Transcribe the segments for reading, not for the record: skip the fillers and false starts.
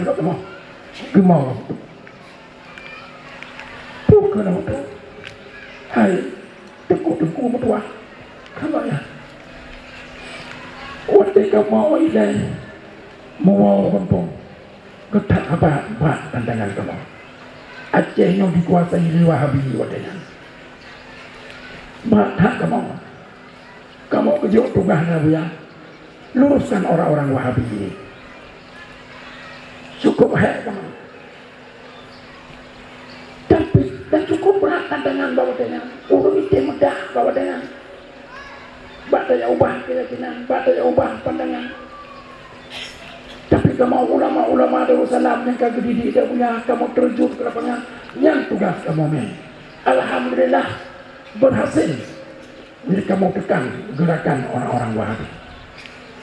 Kamu gemar bukan apa hai tengku mertua kalau ya waktu kamu ini mau kampung ketak apa pandangan kamu Aceh yang dikuasai oleh Wahabi wadanya hak kamu kejauh tugasnya ya luruskan orang-orang Wahabi ini cukup hak kamu tapi dan cukup berat pandangan bawa dengan urut itu mudah bawa dengan batanya ubah keyakinan batanya ubah pandangan tapi kamu ulama-ulama Darussalam yang kagak dididik dia punya kamu terjun ke lapangan yang tugas kamu men alhamdulillah berhasil jadi kamu tekan gerakan orang-orang Wahabi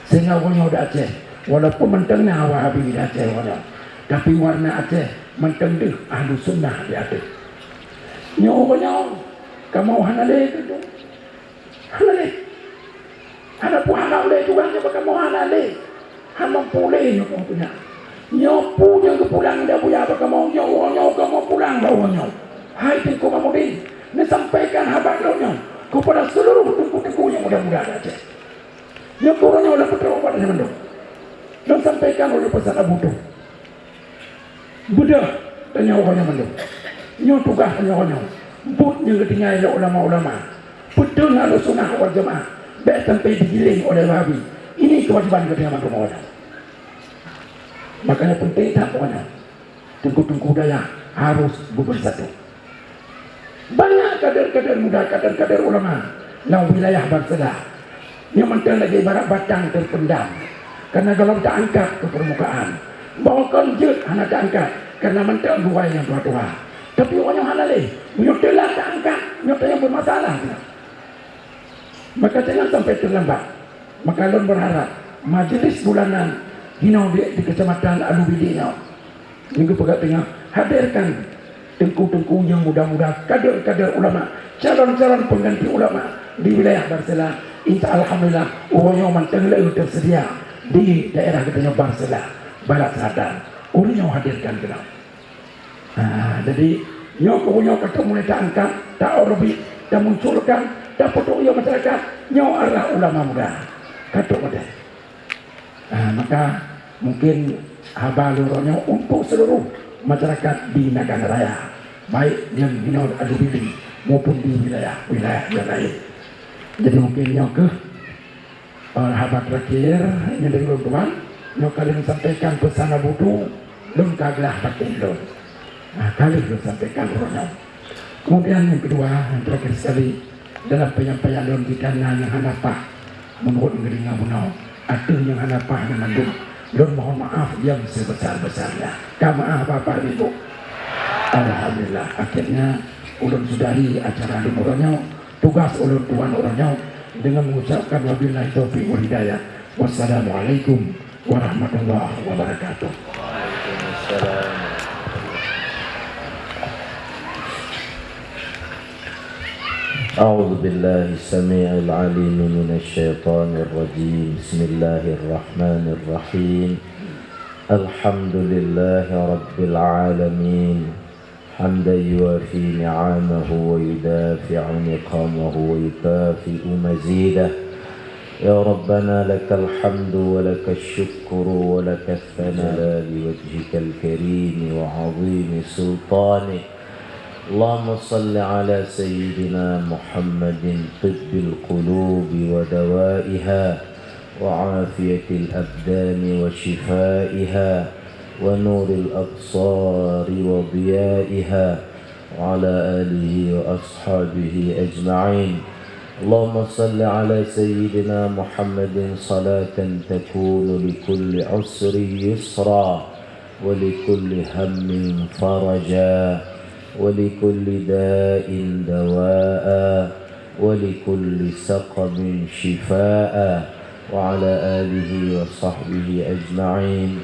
sehingga warna udah Aceh walaupun mentengnya Wahabi di Aceh warna tapi warna Aceh mentendih ahlu sunnah di Aceh nyawa kamu hanale itu hanale ada pun hanale juga coba kamu hanale hama pulih kamu punya nyopu yang pulang dia punya apa kamu nyawa kamu pulang bawanya hai tengku kamu di disampaikan habang lo kepada seluruh tengku-tengku yang mudah-mudah Aceh yang kurangnya oleh putra obat yang mendung dan sampaikan oleh pesan Abu Tuh bedah dan nyawanya mendung nyawa tugas nyawanya but yang ketinggalan oleh ulama-ulama betul harus sunnah wal jamaah baik sampai digiling oleh Wahabi ini kewajiban ketinggalan rumah makanya penting tak pokoknya tengku-tengku daya harus bersatu banyak kader-kader muda kader-kader ulama yang wilayah Barselah yang mentang lagi ibarat batang terpendam karena kalau tak angkat ke permukaan bawakan jet anak tak angkat karena mentang dua yang tua-tua tapi orang yang halal menyotelah tak angkat nyata yang bermasalah maka jangan sampai terlambat maka Lon berharap majlis bulanan hinau di kecamatan Alubidina minggu pekat tengah hadirkan tengku-tengku yang muda-muda kader-kader ulama calon-calon pengganti ulama di wilayah Barselah insya alhamdulillah orangnya mantenglah tersedia di daerah katanya Barselah Barat Selatan orangnya hadirkan kenal jadi nyok ketemu tak angkat tak orbit tak munculkan tak potong masyarakat nyok arah ulama muda katuk muda maka mungkin habalurnya untuk seluruh masyarakat di Nagan Raya baik yang Hinau Adubili maupun di wilayah yang lain jadi mungkin yang ke habat terakhir yang dari Tuhan yang kalian sampaikan pesan Abu Tuh lengkaplah batin lo kalian sampaikan orangnya kemudian yang kedua yang terakhir sekali dalam penyampaian dalam bidana yang hanapah menurut ngeringa bunau ada yang hanapah yang mandung dan mohon maaf yang sebesar-besarnya maaf Bapak Ibu alhamdulillah akhirnya ulun sudahi acara di orangnya tugas ulun tuan orangnya dengan mengucapkan wabillahi taufiq wal hidayah wassalamualaikum warahmatullahi wabarakatuh. Waalaikumsalam. أعوذ بالله السميع العليم من الشيطان الرجيم بسم الله الرحمن الرحيم الحمد لله رب العالمين حمدا يوافي نعمه ويدافع نقامه ويكافئ مزيده يا ربنا لك الحمد ولك الشكر ولك الثناء لوجهك الكريم وعظيم سلطانك اللهم صل على سيدنا محمد طب القلوب ودوائها وعافية الأبدان وشفائها ونور الأبصار وضيائها وعلى آله وأصحابه أجمعين اللهم صل على سيدنا محمد صلاة تكون لكل عسر يسرا ولكل هم فرجا ولكل داء دواء ولكل سقم شفاء وعلى آله وصحبه أجمعين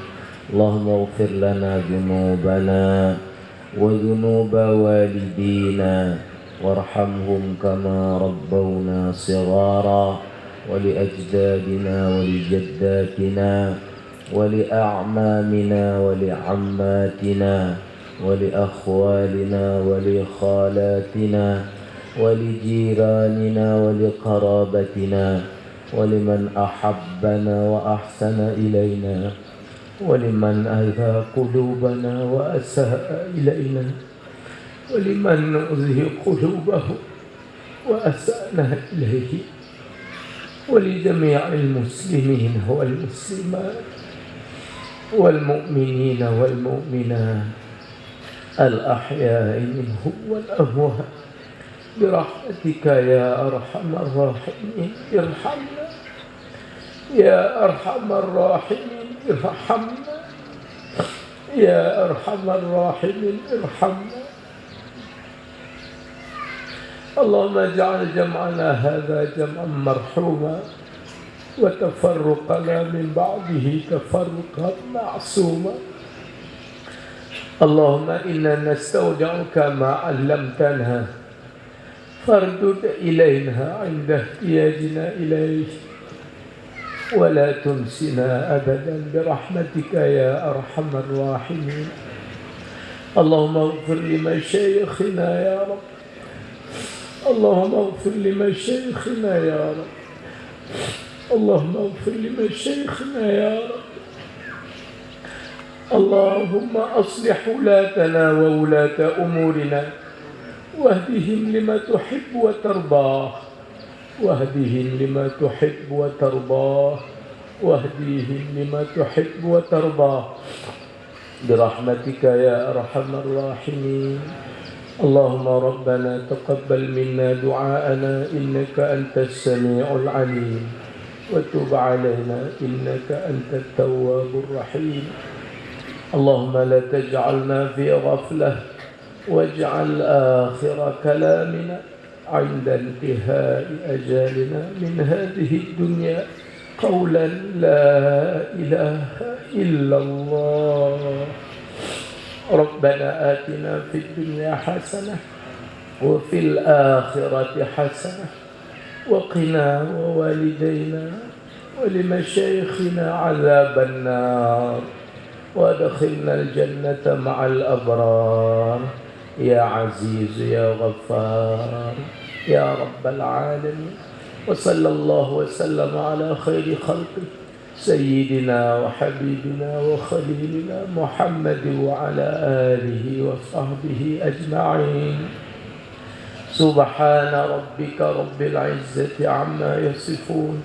اللهم اغفر لنا ذنوبنا وذنوب والدينا وارحمهم كما ربونا صغارا ولأجدادنا ولجداتنا ولأعمامنا ولعماتنا ولأخوالنا ولخالاتنا ولجيراننا ولقرابتنا ولمن أحبنا وأحسن إلينا ولمن أذى قلوبنا وأساء إلينا ولمن نؤذي قلوبه وأسأنا إليه ولجميع المسلمين والمسلمات والمؤمنين والمؤمنات الأحياء منهم والأموات برحمتك يا أرحم الراحمين ارحمنا يا أرحم الراحمين ارحمنا يا أرحم الراحمين ارحمنا. اللهم اجعل جمعنا هذا جمعا مرحوما وتفرقنا من بعده تفرقا معصوما. اللهم إنا نستودعك ما علمتنا فاردد إلينا عند احتياجنا إليه ولا تنسنا أبدا برحمتك يا أرحم الراحمين. اللهم اغفر لمشايخنا يا رب اللهم اغفر لمشايخنا يا رب اللهم اغفر لمشايخنا يا رب. اللهم أصلح ولاتنا وولاة أمورنا واهدهم لما تحب وترضاه واهدهم لما تحب وترضاه واهديهم لما تحب وترضاه برحمتك يا أرحم الراحمين. اللهم ربنا تقبل منا دعاءنا إنك أنت السميع العليم وتب علينا إنك أنت التواب الرحيم. اللهم لا تجعلنا في غفلة واجعل آخر كلامنا عند انتهاء أجالنا من هذه الدنيا قولا لا إله إلا الله. ربنا آتنا في الدنيا حسنة وفي الآخرة حسنة وقنا ووالدينا ولمشايخنا عذاب النار وادخلنا الجنة مع الأبرار يا عزيز يا غفار يا رب العالمين. وصلى الله وسلم على خير خلقه سيدنا وحبيبنا وخليلنا محمد وعلى آله وصحبه أجمعين. سبحان ربك رب العزة عما يصفون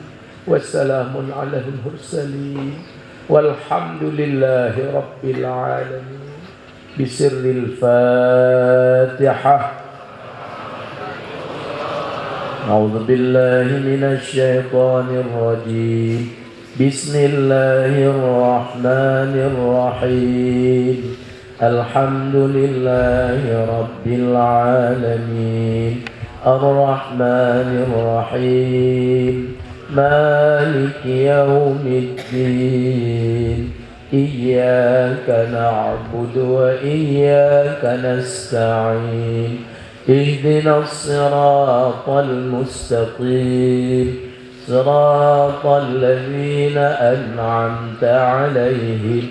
وسلام على المرسلين والحمد لله رب العالمين. بسر الفاتحة. أعوذ بالله من الشيطان الرجيم. بسم الله الرحمن الرحيم. الحمد لله رب العالمين الرحمن الرحيم مالك يوم الدين. إياك نعبد وإياك نستعين. اهدنا الصراط المستقيم صراط الذين أنعمت عليهم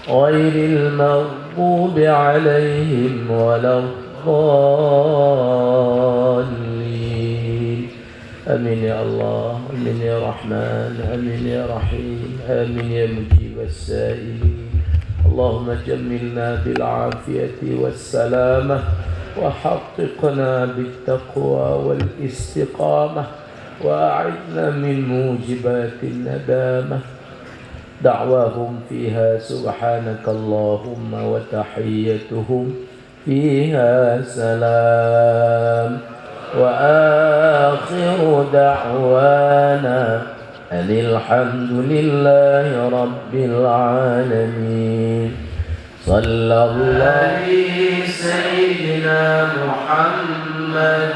غير المغضوب عليهم ولا الضالين. آمين يا الله آمين يا رحمن آمين يا رحيم آمين يا مجيب السائلين. اللهم جملنا بالعافية والسلامة وحققنا بالتقوى والاستقامة وأعذنا من موجبات الندامة. دعواهم فيها سبحانك اللهم وتحيتهم فيها سلام وآخر دعوانا أن الحمد لله رب العالمين. صلى الله عليه سيدنا محمد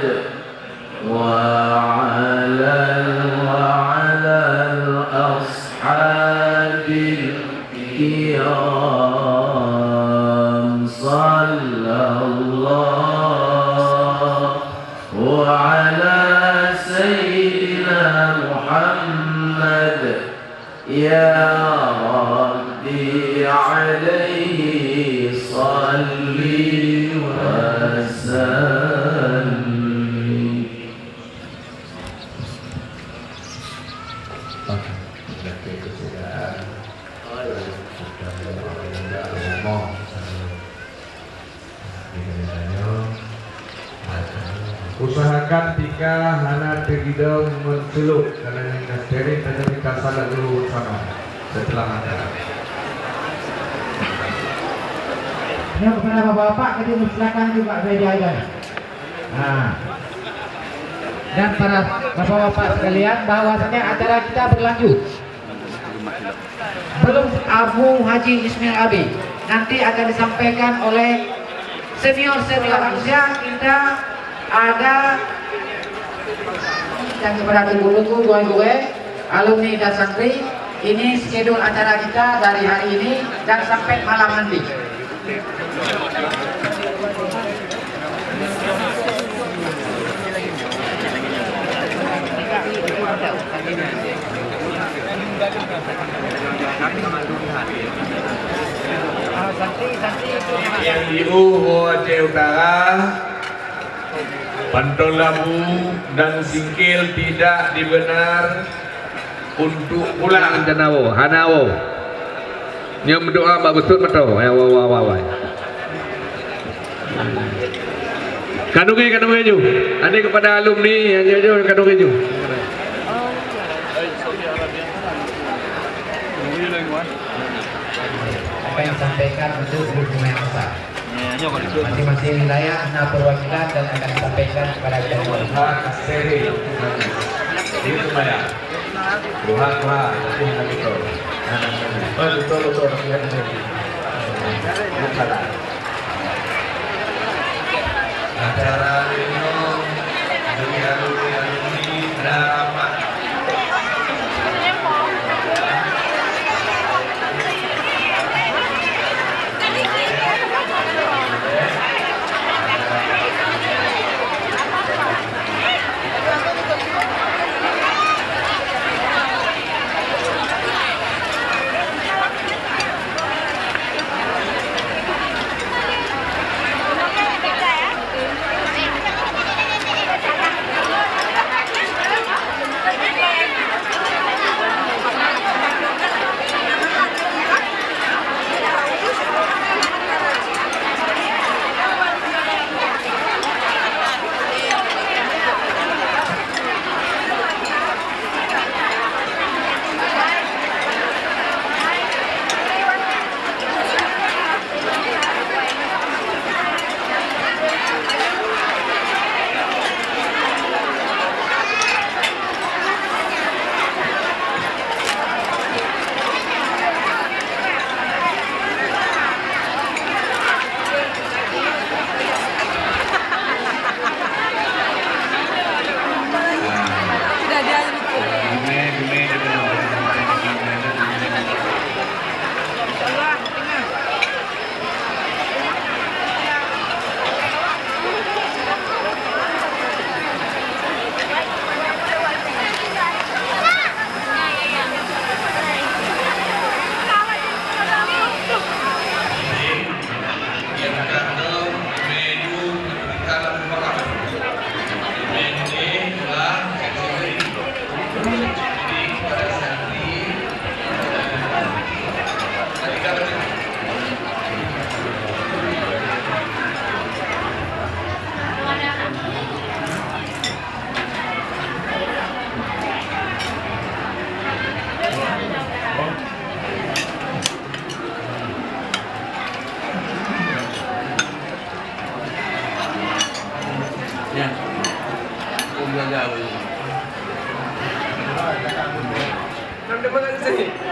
وعلى الأصحاب الكرام. صلى الله على سيدنا محمد يا رب mo. Usahakan tika hana tegidong menculuk karena yang dari tadi kasar dulu sama setelah acara. Ya, kepada bapak-bapak kita silakan juga meja. Nah, dan para bapak-bapak sekalian, bahwasanya acara kita berlanjut. Belum Abu Haji Ismail Abi, nanti akan disampaikan oleh senior Asia. Kita ada yang kepada tunggu-tunggu gue alumni dan santri. Ini schedule acara kita dari hari ini dan sampai malam nanti. Yang di Aceh Utara, Pantol Labu dan Singkil tidak dibenar untuk pulang. Hanawo. Yang berdoa bak betul betul. Wah. Kandungi ju. Ada kepada alumni yang jauh kandungi ju. Apa yang disampaikan itu berhubungan yang besar. Masing-masing wilayah ada perwakilan dan akan disampaikan kepada kita semua. Itu saya. Tuhan. Betul. Acara ini demi alumni drama.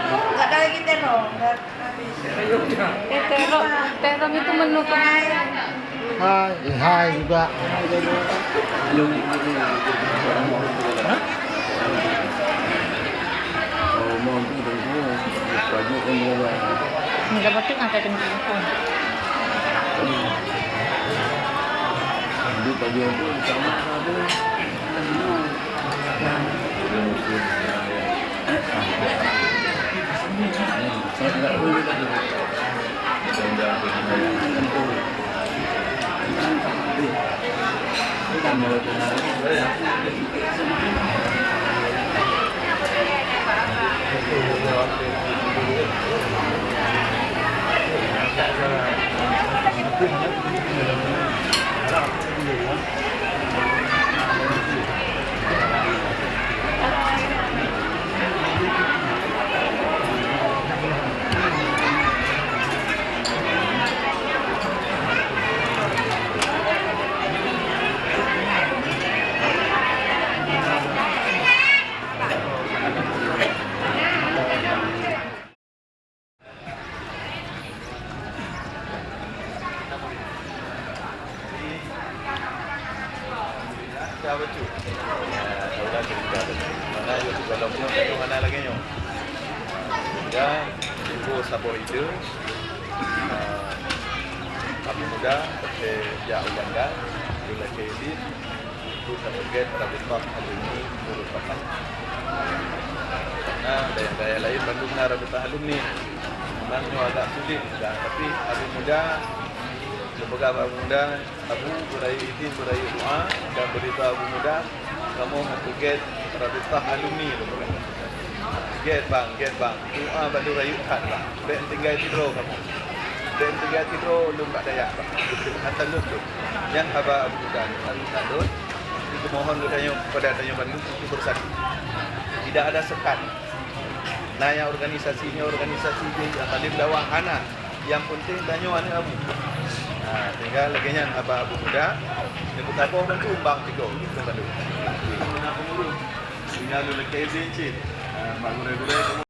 Enggak ada lagi terong, enggak habis. Terong itu menu kemarin. Hai juga. Enggak betul nggak ada pun. Dah betul. Tahu dah cerita tu. Mana yo kalau punya tak mana lagi yo. Dan ibu sabor itu abu muda seperti ya Uganda, bila KD itu sebagai Rabitah Alumni merupakan. Nah, daya lain Bandung Rabitah Alumni memang agak sulit, tapi abu muda sebagai abu muda, abu berayu izin berayu doa dan beritahu abu muda kamu mempunyai Rabitah Alumni itu bukan. Get bang, doa bantu rayukan bang. Ben tinggal tidur kamu. Ben tinggal tidur lembak dayak bang. Hantar lu tu. Yang haba abu muda, hantar lu. Itu mohon kepada Tanjung Bandung itu bersatu. Tidak ada sekat. Nah, yang organisasinya organisasi yang tadi berdawang anak. Yang penting tanya anak abu. Nah, tinggal lagi yang haba abu muda. Yang betapa bantu bang tiga itu Bandung. Tinggal lu lagi izin cip. Mak guru-guru kamu